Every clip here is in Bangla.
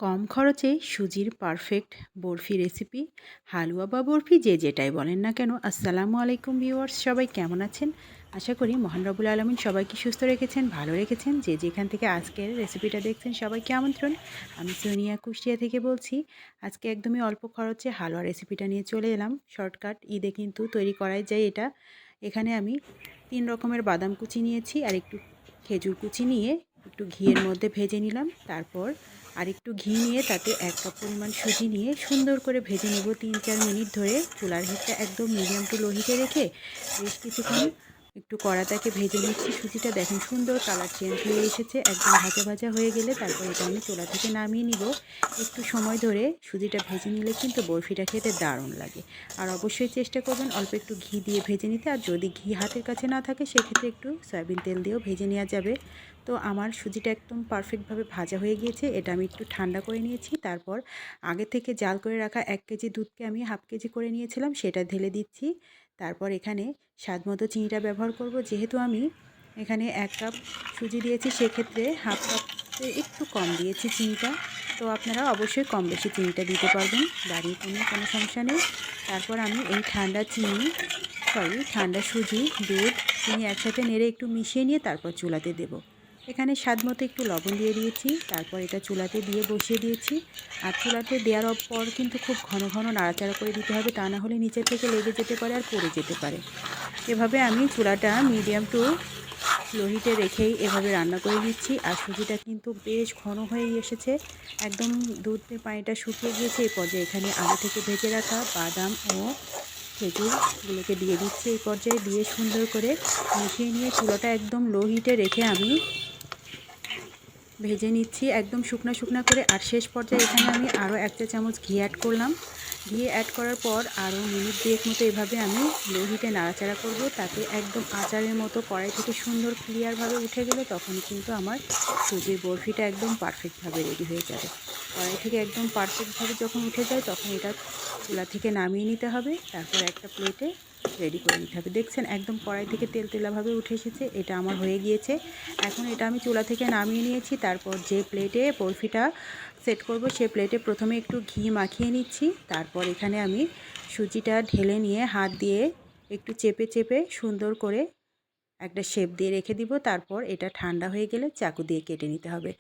কম খরচে সুজির পারফেক্ট বরফি রেসিপি, হালুয়া বা বরফি যে যেটাই বলেন না কেন। আসসালামু আলাইকুম ভিউয়ার্স, সবাই কেমন আছেন? আশা করি মহান রব্বুল আলামিন সবাইকে সুস্থ রেখেছেন, ভালো রেখেছেন। যে যেখান থেকে আজকের রেসিপিটা দেখছেন সবাইকে আমন্ত্রণ। আমি সোনিয়া কুষ্টিয়া থেকে বলছি। আজকে একদমই অল্প খরচে হালুয়া রেসিপিটা নিয়ে চলে এলাম। শর্টকাট, ঈদে কিন্তু তৈরি করাই যায় এটা। এখানে আমি 3 রকমের বাদাম কুচি নিয়েছি আর একটু খেজুর কুচি নিয়ে একটু ঘিয়ের মধ্যে ভেজে নিলাম। তারপর আরেকটু ঘি নিয়ে তাতে 1 কাপ পরিমাণ সুজি নিয়ে সুন্দর করে ভেজে নেব 3-4 মিনিট ধরে। চুলার হিটটা একদম মিডিয়াম টু লো হিটে রেখে বেশ কিছুক্ষণ একটু কড়াটাকে ভেজে নিচ্ছি। সুজিটা দেখেন সুন্দর কালার চেঞ্জ হয়ে এসেছে, একদম ভাজা ভাজা হয়ে গেলে তারপর এটা আমি চুলা থেকে নামিয়ে নিব। একটু সময় ধরে সুজিটা ভেজে নিলে কিন্তু বরফিটা খেতে দারুণ লাগে। আর অবশ্যই চেষ্টা করবেন অল্প একটু ঘি দিয়ে ভেজে নিতে। আর যদি ঘি হাতের কাছে না থাকে সেক্ষেত্রে একটু সয়াবিন তেল দিয়েও ভেজে নেওয়া যাবে। তো আমার সুজিটা একদম পারফেক্টভাবে ভাজা হয়ে গিয়েছে। এটা আমি একটু ঠান্ডা করে নিয়েছি। তারপর আগে থেকে জাল করে রাখা 1 কেজি দুধকে আমি হাফ কেজি করে নিয়েছিলাম, সেটা ঢেলে দিচ্ছি। তারপর এখানে স্বাদমতো চিনিটা ব্যবহার করব। যেহেতু আমি এখানে 1 কাপ সুজি দিয়েছি সেক্ষেত্রে হাফ কাপে একটু কম দিয়েছি চিনিটা। তো আপনারা অবশ্যই কম বেশি চিনিটা দিতে পারবেন, বাড়িয়ে কমিয়ে কোনো সমস্যা নেই। তারপর আমি এই ঠান্ডা সুজি, দুধ, চিনি একসাথে নেড়ে একটু মিশিয়ে নিয়ে তারপর চুলাতে দেব। এখানে স্বাদমতো একটু লবণ দিয়ে দিয়েছি। তারপর এটা চুলাতে দিয়ে বসিয়ে দিয়েছি। আর চুলাতে দেওয়ার পর কিন্তু খুব ঘন ঘন নাড়াচাড়া করে দিতে হবে, তা না হলে নিচে থেকে লেগে যেতে পারে আর পড়ে যেতে পারে। এভাবে আমি চুলাটা মিডিয়াম টু লো হিটে রেখেই এভাবে রান্না করে দিচ্ছি। আর সুজিটা কিন্তু বেশ ঘন হয়ে এসেছে, একদম দুধের পানিটা শুকিয়ে গিয়েছে। এই পর্যায়ে এখানে আগে থেকে ভেজে রাখা বাদাম ও খেজুরগুলোকে দিয়ে দিচ্ছি। এই পর্যায়ে দিয়ে সুন্দর করে মিশিয়ে নিয়ে চুলাটা একদম লো হিটে রেখে আমি ভেজে নিচ্ছি একদম শুকনা শুকনা করে। আর শেষ পর্যায়ে এখানে আমি আরও 1 চা চামচ ঘি অ্যাড করলাম। ঘি অ্যাড করার পর আরও মিনিট 2 মতো এভাবে আমি লো হিটে নাড়াচাড়া করব। তাতে একদম আচারের মতো কড়াই থেকে সুন্দর ক্লিয়ারভাবে উঠে গেলে তখন কিন্তু আমার সুজির বরফিটা একদম পারফেক্টভাবে রেডি হয়ে যাবে। কড়াই থেকে একদম পারফেক্টভাবে যখন উঠে যায় তখন এটা চুলা থেকে নামিয়ে নিতে হবে। তারপর একটা প্লেটে রেডি করে নিতে হবে। দেখছেন একদম কড়াই থেকে তেল তেলাভাবে উঠে এসেছে। এটা আমার হয়ে গিয়েছে। এখন এটা আমি চুলা থেকে নামিয়ে নিয়েছি। তারপর যে প্লেটে বরফিটা সেট করব সে প্লেটে প্রথমে একটু ঘি মাখিয়ে নিচ্ছি। তারপর এখানে আমি সুজিটা ঢেলে নিয়ে হাত দিয়ে একটু চেপে চেপে সুন্দর করে একটা শেপ দিয়ে রেখে দিব। তারপর এটা ঠান্ডা হয়ে গেলে চাকু দিয়ে কেটে নিতে হবে।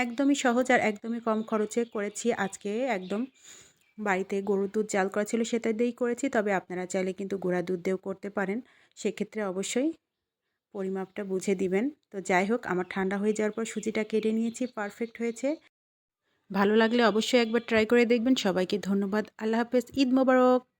একদমই সহজ আর একদমই কম খরচে করেছি আজকে। একদম বাড়িতে গরুর দুধ জাল করা ছিল সেটা দিয়েই করেছি, তবে আপনারা চাইলে কিন্তু গুঁড়া দুধ দিয়েও করতে পারেন। সেক্ষেত্রে অবশ্যই পরিমাপটা বুঝে দিবেন। তো যাই হোক, আমার ঠান্ডা হয়ে যাওয়ার পর সুজিটা কেটে নিয়েছি, পারফেক্ট হয়েছে। ভালো লাগলে অবশ্যই একবার ট্রাই করে দেখবেন। সবাইকে ধন্যবাদ। আল্লাহ হাফেজ। ঈদ মোবারক।